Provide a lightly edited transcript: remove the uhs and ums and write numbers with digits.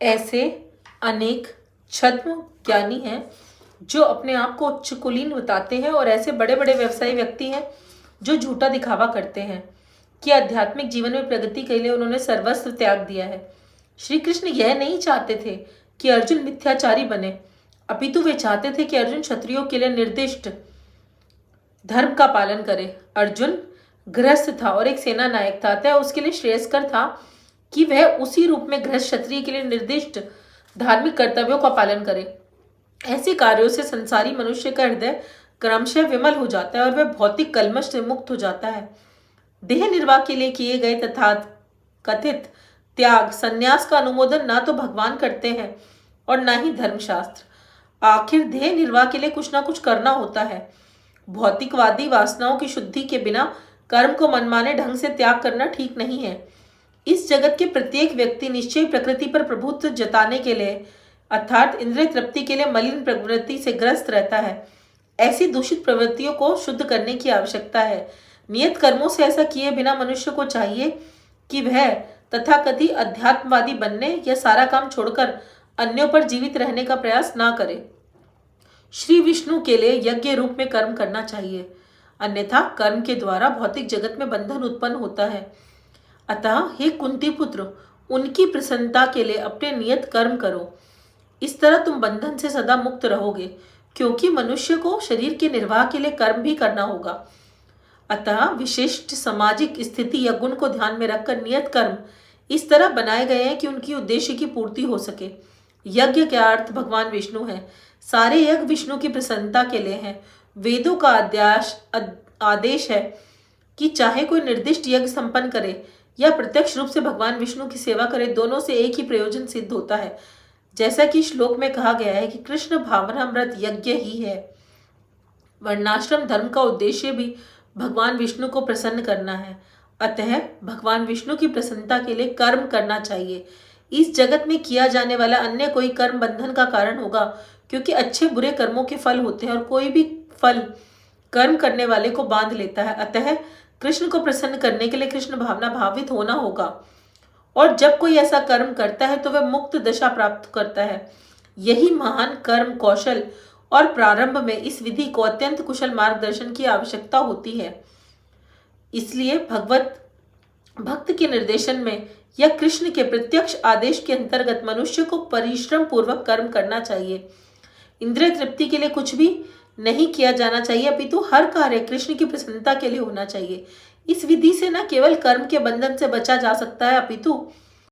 ऐसे अनेक छद्म ज्ञानी हैं जो अपने आप को उच्च कुलीन बताते हैं, और ऐसे बड़े बड़े व्यवसायी व्यक्ति हैं जो झूठा दिखावा करते हैं कि आध्यात्मिक जीवन में प्रगति के लिए उन्होंने सर्वस्व त्याग दिया है। श्री कृष्ण यह नहीं चाहते थे कि अर्जुन मिथ्याचारी बने, अपितु वे चाहते थे कि अर्जुन क्षत्रियों के लिए निर्दिष्ट धर्म का पालन करे। अर्जुन गृहस्थ था और एक सेना नायक था, अतः उसके लिए श्रेयस्कर था कि वह उसी रूप में गृहस्थ क्षत्रिय के लिए निर्दिष्ट धार्मिक कर्तव्यों का पालन करे। ऐसे कार्यों से संसारी मनुष्य का हृदय क्रमशः विमल हो जाता है और वह भौतिक कल्मश से मुक्त हो जाता है। देह निर्वाह के लिए किए गए तथा कथित त्याग संन्यास का अनुमोदन ना तो भगवान करते हैं और ना ही धर्मशास्त्र। आखिर देह निर्वाह के लिए कुछ ना कुछ करना होता है। भौतिकवादी वासनाओं की शुद्धि के बिना कर्म को मनमाने ढंग से त्याग करना ठीक नहीं है। इस जगत के प्रत्येक व्यक्ति निश्चय प्रकृति पर प्रभुत्व जताने के लिए अर्थात इंद्रिय तृप्ति के लिए मलिन प्रवृत्ति से ग्रस्त रहता है। ऐसी दूषित प्रवृत्तियों को शुद्ध करने की आवश्यकता है। नियत कर्मों से ऐसा किए बिना मनुष्य को चाहिए कि वह तथाकथित अध्यात्मवादी बनने या सारा काम छोड़कर अन्यों पर जीवित रहने का प्रयास ना करे। श्री विष्णु के लिए यज्ञ रूप में कर्म करना चाहिए, अन्यथा कर्म के द्वारा भौतिक जगत में बंधन उत्पन्न होता है। अतः हे कुंती पुत्र, उनकी प्रसन्नता के लिए अपने नियत कर्म करो। इस तरह तुम बंधन से सदा मुक्त रहोगे, क्योंकि मनुष्य को शरीर के निर्वाह के लिए कर्म भी करना होगा। अतः विशिष्ट सामाजिक स्थिति या गुण को ध्यान में रखकर नियत कर्म इस तरह बनाए गए हैं कि उनकी उद्देश्य की पूर्ति हो सके। यज्ञ का अर्थ भगवान विष्णु है। सारे यज्ञ विष्णु की प्रसन्नता के लिए हैं। वेदों का आदेश है कि चाहे कोई निर्दिष्ट यज्ञ संपन्न करे या प्रत्यक्ष रूप से भगवान विष्णु की सेवा करे, दोनों से एक ही प्रयोजन सिद्ध होता है। जैसा कि श्लोक में कहा गया है कि कृष्ण भावनामृत यज्ञ ही है। वर्णाश्रम धर्म का उद्देश्य भी भगवान विष्णु को प्रसन्न करना है। अतः भगवान विष्णु की प्रसन्नता के लिए कर्म करना चाहिए। इस जगत में किया जाने वाला अन्य कोई कर्म बंधन का कारण होगा, क्योंकि अच्छे बुरे कर्मों के फल होते हैं और कोई भी फल कर्म करने वाले को बांध लेता है। अतः कृष्ण को प्रसन्न करने के लिए कृष्ण भावना भावित होना होगा, और जब कोई ऐसा कर्म करता है तो वह मुक्त दशा प्राप्त करता है। यही महान कर्म कौशल और प्रारंभ में इस विधि को अत्यंत कुशल मार्गदर्शन की आवश्यकता होती है। इसलिए भक्त के निर्देशन में या कृष्ण के प्रत्यक्ष आदेश के अंतर्गत मनुष्य को परिश्रम पूर्वक कर्म करना चाहिए। इंद्रिय तृप्ति के लिए कुछ भी नहीं किया जाना चाहिए, अपितु हर कार्य कृष्ण की प्रसन्नता के लिए होना चाहिए। इस विधि से न केवल कर्म के बंधन से बचा जा सकता है, अपितु